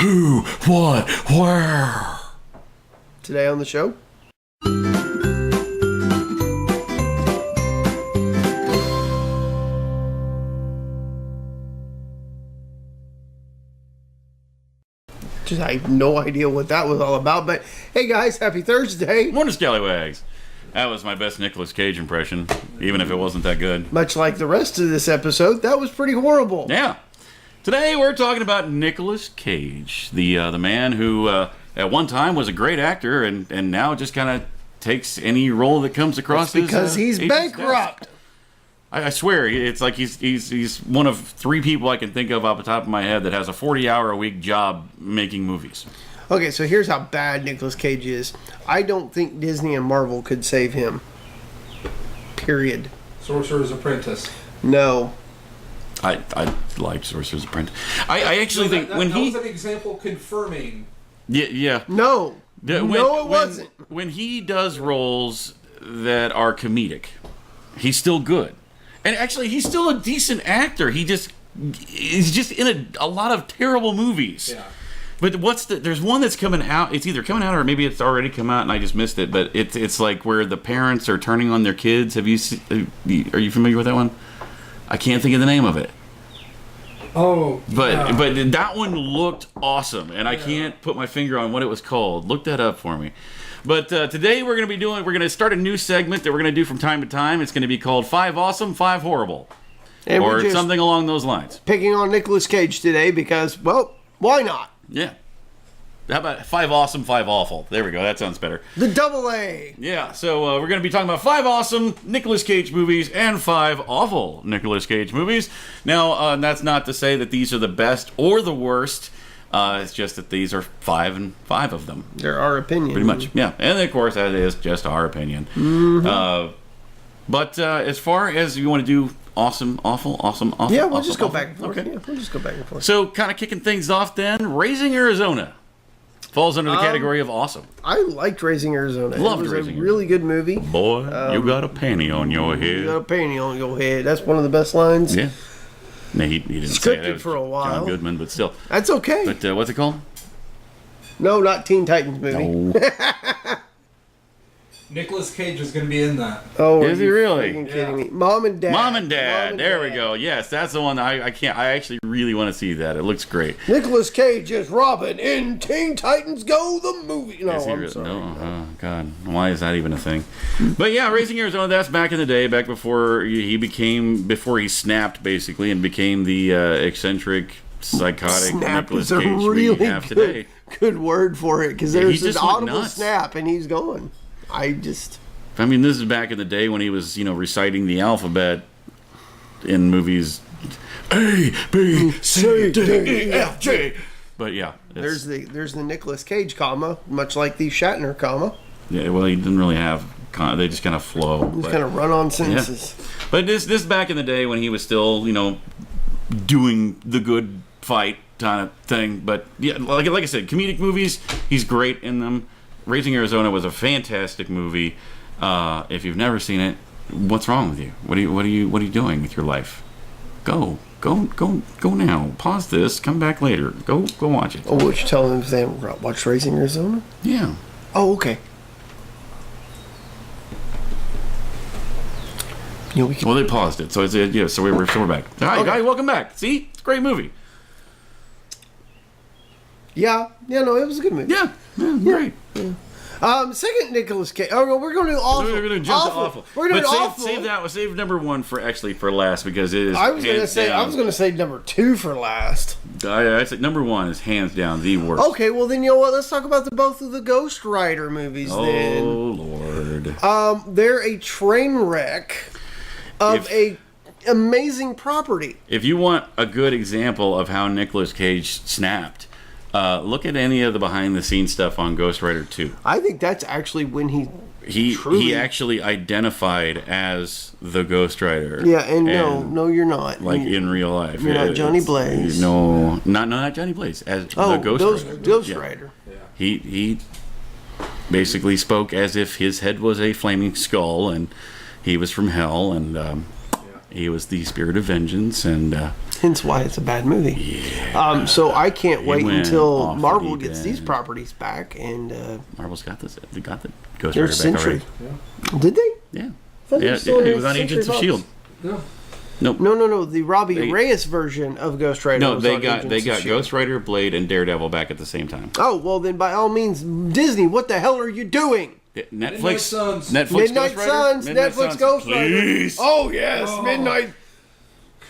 who, what, where. Today on the show, I have no idea what that was all about, but hey guys, happy Thursday. Morning, Scallywags. That was my best Nicolas Cage impression, even if it wasn't that good. Much like the rest of this episode, that was pretty horrible. Yeah. Today we're talking about Nicolas Cage, the man who at one time was a great actor and now just kind of takes any role that comes across his because he's bankrupt. I swear, it's like he's one of three people I can think of off the top of my head that has a 40-hour-a-week job making movies. Okay, so here's how bad Nicolas Cage is. I don't think Disney and Marvel could save him. Period. Sorcerer's Apprentice. No. I like Sorcerer's Apprentice. I actually think that was an example confirming. Yeah. No. It wasn't. When he does roles that are comedic, he's still good. And actually, he's still a decent actor. He's just in a lot of terrible movies. Yeah. But there's one that's coming out. It's either coming out or maybe it's already come out and I just missed it. But it's like where the parents are turning on their kids. Are you familiar with that one? I can't think of the name of it. Oh. But that one looked awesome, and I can't put my finger on what it was called. Look that up for me. But today we're going to start a new segment that we're going to do from time to time. It's going to be called 5 Awesome, 5 Horrible. And or something along those lines. Picking on Nicolas Cage today because, well, why not? Yeah. How about 5 Awesome, 5 Awful? There we go. That sounds better. The double A. Yeah, so we're going to be talking about 5 awesome Nicolas Cage movies and 5 awful Nicolas Cage movies. Now, that's not to say that these are the best or the worst. It's just that these are 5 and 5 of them. They're our opinion. Pretty much, yeah. And of course, that is just our opinion. Mm-hmm. But as far as you want to do awesome, awful, awesome, awful, yeah, we'll awesome, just go awful. back and forth. Okay. Yeah, we'll just go back and forth. So, kind of kicking things off then, Raising Arizona falls under the category of awesome. I liked Raising Arizona. Loved it was Raising a really good movie. Boy, you got a panty on your head. You got a panty on your head. That's one of the best lines. Yeah. No, he didn't say that. It was for a while. John Goodman, but still. That's okay. But what's it called? No, not Teen Titans movie. No. Nicolas Cage is going to be in that. Oh, is he really? Kidding me? Mom and Dad. Mom and Dad. There we go. Yes, that's the one. I actually really want to see that. It looks great. Nicolas Cage is Robin in Teen Titans Go the movie. No, I'm sorry. No, oh God, why is that even a thing? But yeah, Raising Arizona. That's back in the day, back before he snapped basically and became the eccentric, psychotic Nicolas Cage we have today. Good word for it, because there's an audible snap and he's going. I mean, this is back in the day when he was, reciting the alphabet in movies. A, B, C, D, E, F, G. But yeah. There's the Nicolas Cage comma, much like the Shatner comma. Yeah, well, he didn't really have, they just kind of flow. Just kind of run on sentences. Yeah. But this back in the day when he was still, doing the good fight kind of thing. But yeah, like I said, comedic movies, he's great in them. Raising Arizona was a fantastic movie. If you've never seen it, what's wrong with you? What are you doing with your life? Go now. Pause this. Come back later. Go watch it. Oh, what you telling them? They haven't watched Raising Arizona? Yeah. Oh, okay. Well, they paused it, so so we're back. All right, guys, welcome back. See, it's a great movie. Yeah, no, it was a good movie. Yeah, great. Yeah. Second Nicolas Cage. Oh no, we're going to do awful. We're going to jump to awful. We're going to do awful. Save number 1 for last because it is. I was going to say number 2 for last. I said number 1 is hands down the worst. Okay, well then you know what? Let's talk about both of the Ghost Rider movies. Then. Oh Lord. They're a train wreck of a amazing property. If you want a good example of how Nicolas Cage snapped. Look at any of the behind-the-scenes stuff on Ghost Rider 2. I think that's actually when he actually identified as the Ghost Rider. Yeah, and no, you're not. Like in real life. You're not Johnny Blaze. No, not Johnny Blaze. As the Ghost Rider. Ghost Rider. Yeah. He basically spoke as if his head was a flaming skull, and he was from hell, and he was the spirit of vengeance, and Hence why it's a bad movie. Yeah. So I can't wait went until off the Marvel deep gets these end. properties back, and Marvel's got this. They got the Ghost their Rider back Century. already. Did they? Yeah. thought Yeah, they still it was had on Agents of Century Shield. No. Nope. No. The Robbie They- Reyes version of Ghost Rider. No, was they on got Agents of S.H.I.E.L.D.. Ghost Rider, Blade, and Daredevil back at the same time. Oh well, then by all means, Disney, what the hell are you doing? Netflix. Midnight Suns. Netflix. Midnight Ghost Rider? Suns, Midnight Netflix Suns, Ghost Rider. please. Oh yes, Midnight.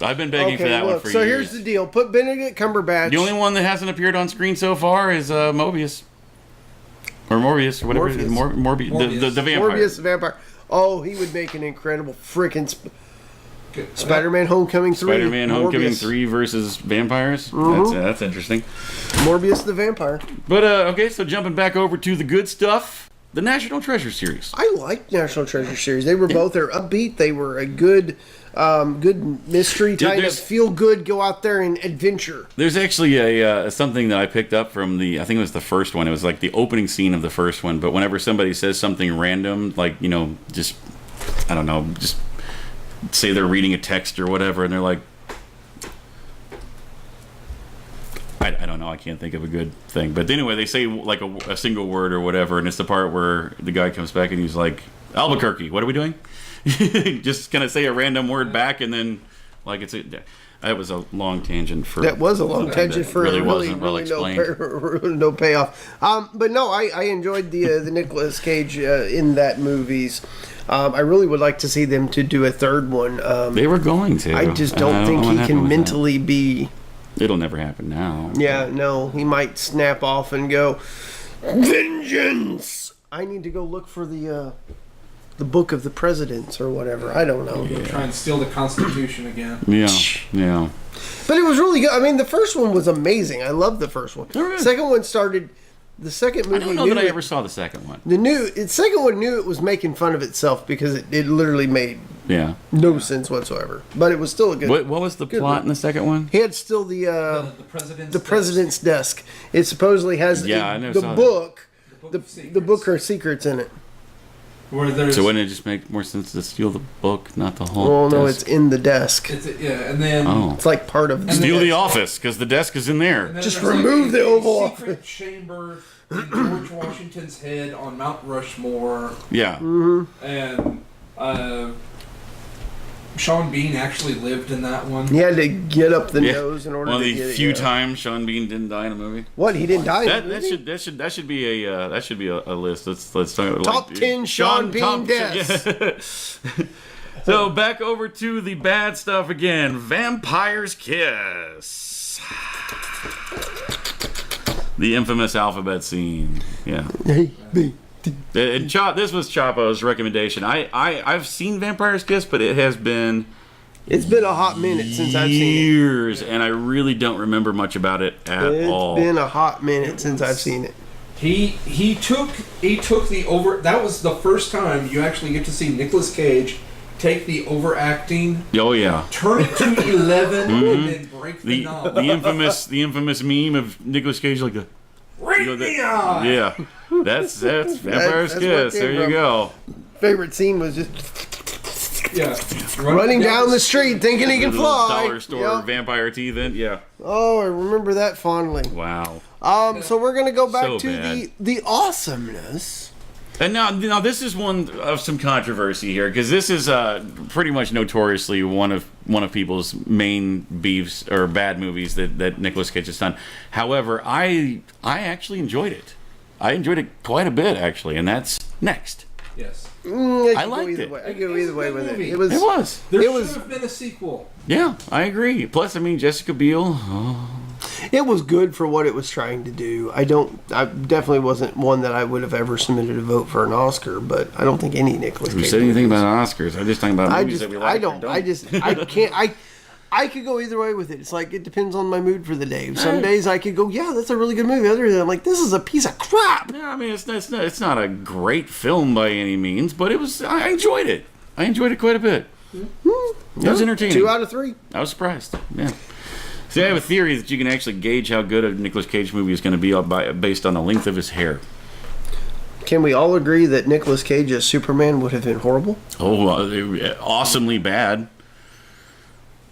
I've been begging for that one for so years. here's the deal: put Benedict Cumberbatch. The only one that hasn't appeared on screen so far is Mobius. Or Morbius, or whatever it is. Morbius. The vampire. Morbius the vampire. Oh, he would make an incredible freaking Good. Spider-Man: Homecoming 3. Spider-Man Homecoming Morbius. 3 versus vampires. That's interesting. Morbius the vampire. But, okay, so jumping back over to the good stuff. The National Treasure series. I liked National Treasure series. They were both they're upbeat. They were a good mystery kind of there's- feel good. Go out there and adventure. There's actually a something that I picked up from I think it was the first one. It was like the opening scene of the first one. But whenever somebody says something random, like, just, I don't know, just say they're reading a text or whatever, and they're like, I don't know, I can't think of a good thing. But anyway, they say like a single word or whatever, and it's the part where the guy comes back and he's like, Albuquerque, what are we doing? Just kind of say a random word back, and then like that was a long tangent for That was a long tangent for really really wasn't well explained. no payoff. But no, I enjoyed the Nicolas Cage in that movies. I really would like to see them to do a third one. They were going to. I just I don't think know what he happened can with that. mentally be. It'll never happen now. Yeah, no, he might snap off and go, vengeance. I need to go look for the book of the presidents or whatever. I don't know. Try and steal the Constitution again. Yeah. But it was really good. I mean, the first one was amazing. I loved the first one. All right. Second one started. The second I movie. don't know that I ever saw the second one. The second one knew it was making fun of itself because it literally made Yeah. no sense whatsoever. But it was still a good. What was the good plot one. in the second one? He had still the president's desk. It supposedly has Yeah, I never the saw that. book. The The book or secrets in it. Where there's So wouldn't it just make more sense to steal the book, not the whole Well, no, desk? it's in the desk. and then Oh. It's like part of. Steal the desk. office, because the desk is in there. and then Just there's remove the Oval secret chamber in George Washington's head on Mount Rushmore, Yeah. and Sean Bean actually lived in that one. He had to get up the Yeah. nose in order One of to the get it, few yeah. times Sean Bean didn't die in a movie. What? He didn't die. in the That movie? should be a list. Let's talk about Top 10 Sean Bean deaths. Yeah. So back over to the bad stuff again. Vampire's Kiss. The infamous alphabet scene. Yeah. A, B. And this was Chapo's recommendation. I've seen Vampire's Kiss, but it has been It's been a hot minute since I've seen it. years, and I really don't remember much about it at all. It's been a hot minute since I've seen it. He took the over. That was the first time you actually get to see Nicolas Cage take the overacting, Oh yeah. turn it to 11, and then break the knob. The infamous meme of Nicolas Cage like the Break the knob. yeah. That's Vampire's that's where it Kiss. came There you from. go. Favorite scene was just Yeah. running down the street thinking he The can little fly. dollar store Yep. vampire teeth in. Yeah. Oh, I remember that fondly. Wow. So we're gonna go back So to bad. the awesomeness. And now this is one of some controversy here, because this is pretty much notoriously one of people's main beefs or bad movies that Nicolas Cage has done. However, I actually enjoyed it. I enjoyed it quite a bit actually, and that's Next. Yes. I I liked it. I go either way with it. movie. It was. It was. There It should was- have been a sequel. Yeah, I agree. Plus, I mean, Jessica Biel. Oh, It was good for what it was trying to do. I definitely wasn't one that I would have ever submitted a vote for an Oscar, but I don't think any Nicolas who Cage. said anything movies- about Oscars? I'm just talking about I movies just, that we like. I or don't. I can't. I could go either way with it. It's like it depends on my mood for the day. Some days I could go, yeah, that's a really good movie. Other days I'm like, this is a piece of crap. Yeah, I mean, it's not a great film by any means, but I enjoyed it. I enjoyed it quite a bit. It was entertaining. 2 out of 3. I was surprised. Yeah. See, I have a theory that you can actually gauge how good a Nicolas Cage movie is going to be based on the length of his hair. Can we all agree that Nicolas Cage as Superman would have been horrible? Oh, awesomely bad.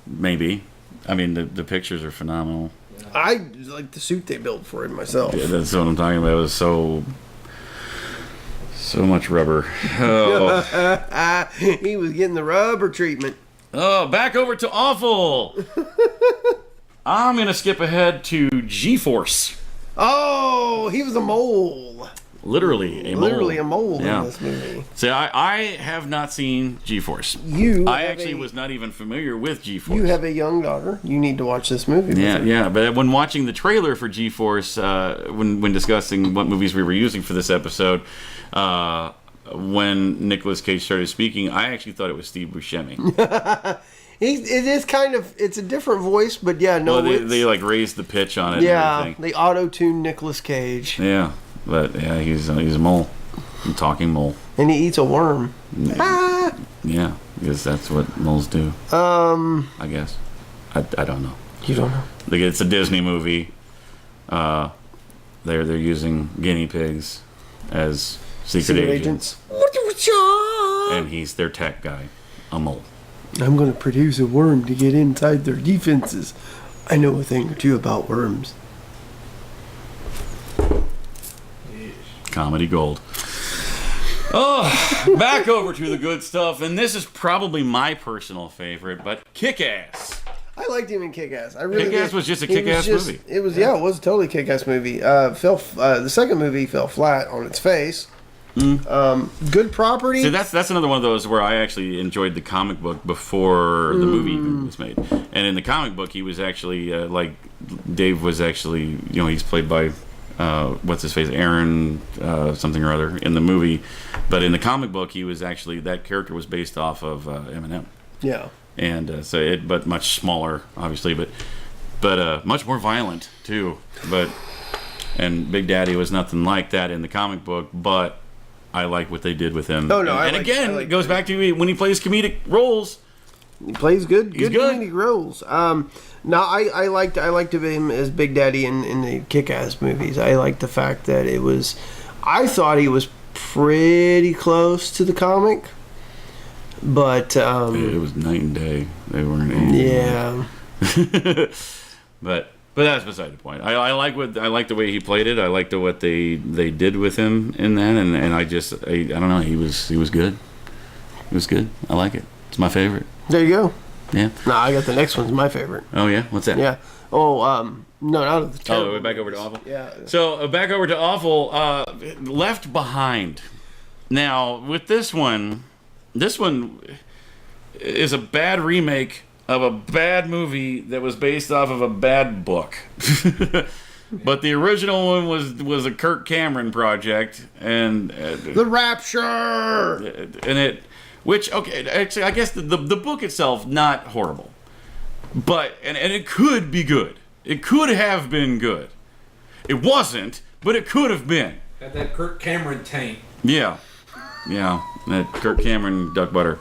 Maybe. I mean, the pictures are phenomenal. I like the suit they built for him myself. Yeah, that's what I'm talking about. It was so much rubber. Oh. He was getting the rubber treatment. Oh, back over to awful. I'm gonna skip ahead to GForce. Oh, he was a mole. Literally a mole. Literally a mole in this movie. See, I have not seen GForce. I actually was not even familiar with GForce. You have a young daughter. You need to watch this movie. Yeah. But when watching the trailer for GForce, when discussing what movies we were using for this episode, when Nicolas Cage started speaking, I actually thought it was Steve Buscemi. It's a different voice, but yeah, no. Well, they like raised the pitch on it. Yeah, and everything. they auto-tuned Nicolas Cage. Yeah, but yeah, he's a mole, a talking mole, and he eats a worm. Yeah, because that's what moles do. I guess. I don't know. You don't know. It's a Disney movie. They're using guinea pigs as secret agents. And he's their tech guy, a mole. I'm going to produce a worm to get inside their defenses. I know a thing or two about worms. Comedy gold. Oh, back over to the good stuff, and this is probably my personal favorite, but KickAss. I liked him in KickAss. KickAss was just a Kick-Ass movie. It was it was a totally Kick-Ass movie. The second movie fell flat on its face. Good property. See, that's another one of those where I actually enjoyed the comic book before the movie even was made. And in the comic book, he was actually like Dave was actually, he's played by what's his face, Aaron something or other in the movie, but in the comic book, he was actually that character was based off of Eminem. Yeah. And but much smaller, obviously, but much more violent too. And Big Daddy was nothing like that in the comic book, but I like what they did with him. Oh no! It goes back to when he plays comedic roles. He plays good He's good. comedic roles. Now I liked him as Big Daddy in the Kick-Ass movies. I liked the fact that I thought he was pretty close to the comic, but it was night and day. They weren't anything. Yeah. But that's beside the point. I like the way he played it. I liked what they did with him in that, and I don't know. He was good. He was good. I like it. It's my favorite. There you go. Yeah. No, I got the next one's my favorite. Oh yeah. What's that? Yeah. Oh no, not of the terrible. Oh, back over to Awful. Yeah. So back over to Awful. Left Behind. Now with this one is a bad remake of a bad movie that was based off of a bad book. But the original one was a Kirk Cameron project, and The Rapture. Actually, I guess the book itself not horrible, but and it could be good. It could have been good. It wasn't, but it could have been. Had that Kirk Cameron taint. Yeah, that Kirk Cameron duck butter.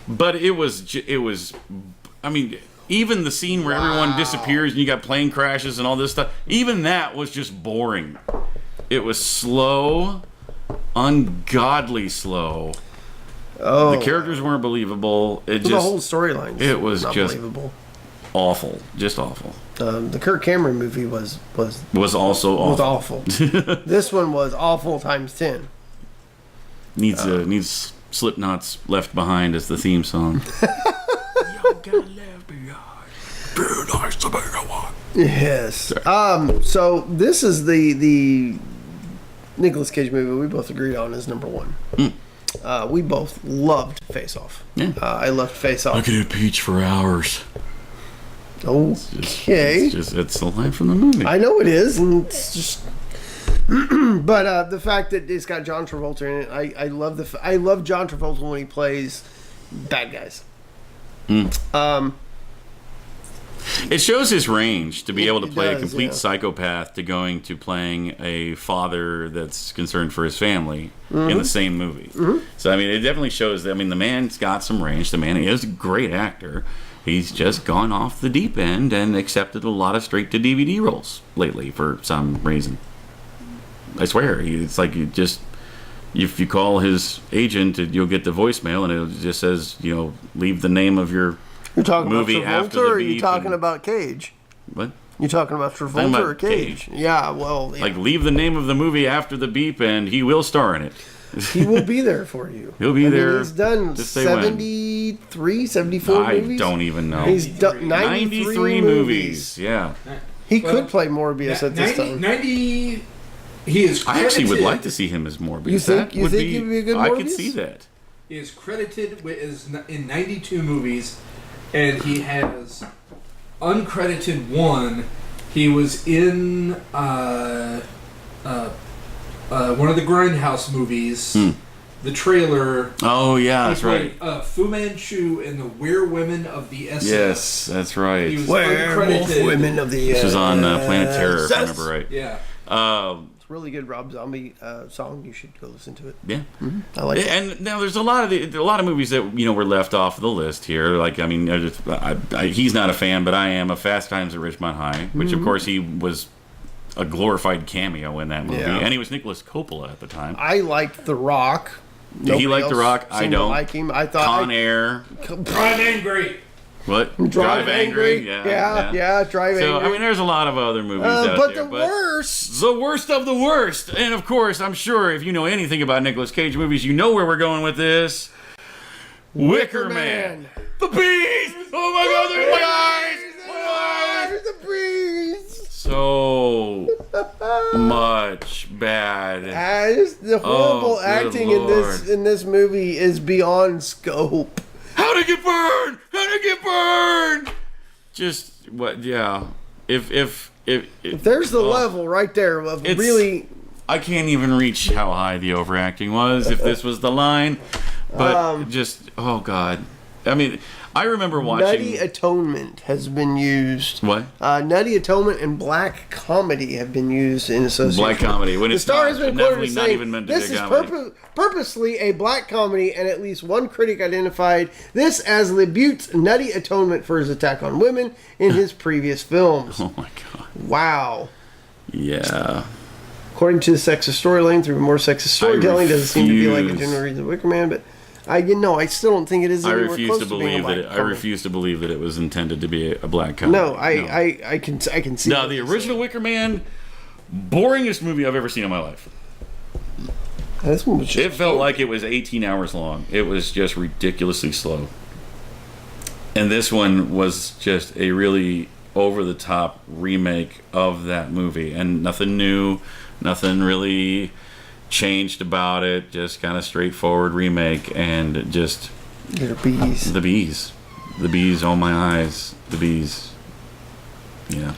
But it was. I mean, even the scene where everyone disappears and you got plane crashes and all this stuff. Even that was just boring. It was slow, ungodly slow. Oh, the characters weren't believable. The whole storyline. It was not just believable. Awful, just awful. The Kirk Cameron movie was also awful. Was awful. This one was awful times 10. Needs Slipknot's "Left Behind" as the theme song. You got left behind. Too nice to be a one. Yes. So this is the Nicolas Cage movie we both agreed on is number one. We both loved Face Off. Yeah. I loved Face Off. I could eat peach for hours. Okay. It's the line from the movie. I know it is, and it's just. But the fact that it's got John Travolta in it, I love John Travolta when he plays bad guys. It shows his range to be able to play a does, complete yeah. psychopath to going to playing a father that's concerned for his family in the same movie. So I mean, it definitely shows that. I mean, the man's got some range. The man is a great actor. He's just gone off the deep end and accepted a lot of straight-to-DVD roles lately for some reason. I swear, it's like you just if you call his agent, you'll get the voicemail, and it just says, leave the name of your You're talking movie about Travolta, after the or are you beep talking and- about Cage? What? You talking about Travolta Talking about or Cage? Yeah, well, yeah. Like, leave the name of the movie after the beep, and he will star in it. He will be there for you. He'll be there. He's done Just say when. 73, 74 I movies. don't even know. He's done 93 movies. Yeah. He could play Morbius at this time. 90. He is. I actually would credited- like to see him as Morbius. You think- That you would think he'd be a good I could Morbius? see that. He is credited in 92 movies, and he has uncredited one. He was in one of the Grindhouse movies. The trailer. Oh, yeah, that's He right. played Fu Manchu in the Werewomen of the SS. Yes, that's right. He was Werewolf uncredited. Women of the This was on Planet Terror, if I Yes. remember right. Yeah. It's a really good Rob Zombie song. You should go listen to it. Yeah. I like it. And now there's a lot of movies that were left off the list here. Like, I mean, he's not a fan, but I am. A Fast Times at Ridgemont High, which of course he was a glorified cameo in that movie, Yeah. and he was Nicolas Coppola at the time. I liked The Rock. Did he like Nobody The Rock? else I seemed to don't. like him. I thought Con Air. Drive Angry. What? Drive Angry. Yeah. Yeah, Drive So, Angry. I mean, there's a lot of other movies out but there. the worst. The worst of the worst. And of course, I'm sure if you know anything about Nicolas Cage movies, you know where we're going with this. Wicker Man. The bees! Oh my god, there's my eyes! There's the breeze. So much bad. As the horrible good acting Lord. in this movie is beyond scope. How'd it get burned? How'd it get burned? Just what? Yeah. If There's the level right there of It's- really. I can't even reach how high the overacting was if this was the line, but oh god. I mean, I remember watching Nutty Atonement has been used. what? Nutty Atonement and Black Comedy have been used in association. Black comedy when The it's Star not, has been definitely quoted as not saying, even meant to be "This a is comedy. purposely a black comedy," and at least one critic identified this as Lebute's Nutty Atonement for his attack on women in his previous films. Oh my god. Wow. Yeah. According to the sexist storyline, through more sexist storytelling, doesn't seem to be like a refuse. general reason of Wicker Man, but I still don't think it is I anywhere refuse close to to being a believe black that. I comedy. refuse to believe that it was intended to be a black comedy. No, I can see. No, what the you're original Wicker Man, boringest movie I've ever seen in my life. saying. This one was just It felt like it was 18 hours long. It was just ridiculously slow. And this one was just a really over-the-top remake of that movie. And nothing new, nothing really changed about it. Just kind of straightforward remake. And just they're bees. the bees. The bees, oh my eyes. The bees. Yeah.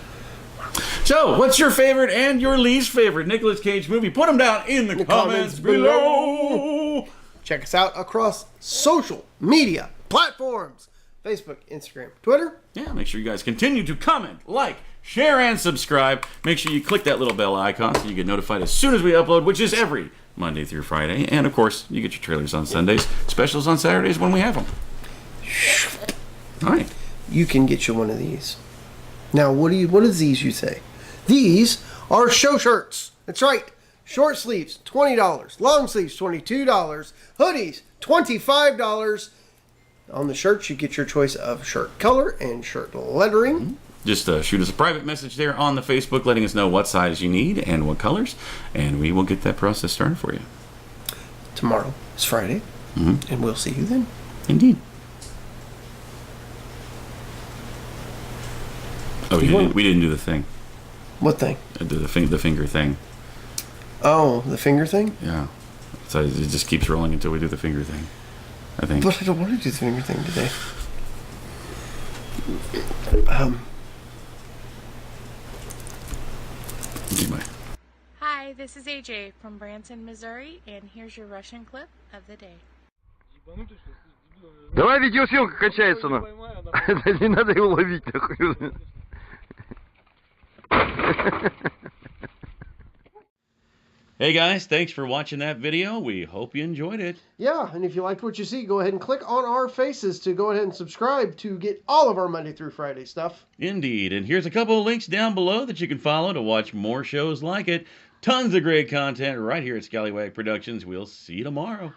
So, what's your favorite and your least favorite Nicolas Cage movie? Put them down in the comments below. Check us out across social media platforms: Facebook, Instagram, Twitter. Yeah, make sure you guys continue to comment, like, share, and subscribe. Make sure you click that little bell icon so you get notified as soon as we upload, which is every Monday through Friday. And, of course, you get your trailers on Sundays, specials on Saturdays when we have them. All right. You can get you one of these. Now, what is these you say? These are show shirts. That's right. Short sleeves, $20. Long sleeves, $22. Hoodies, $25. On the shirts, you get your choice of shirt color and shirt lettering. Just shoot us a private message there on the Facebook letting us know what size you need and what colors, and we will get that process started for you. Tomorrow is Friday, and we'll see you then. Indeed. Oh, we didn't do the thing. What thing? The finger thing. Oh, the finger thing? Yeah. So it just keeps rolling until we do the finger thing, I think. But I don't want to do the finger thing today. Anyway. Hi, this is AJ from Branson, Missouri, and here's your Russian clip of the day. Давай видеосъемка качается, на. Это не надо его ловить, нахуй. Hey guys, thanks for watching that video. We hope you enjoyed it. Yeah, and if you liked what you see, go ahead and click on our faces to go ahead and subscribe to get all of our Monday through Friday stuff. Indeed. And here's a couple of links down below that you can follow to watch more shows like it. Tons of great content right here at Scallywag Productions. We'll see you tomorrow.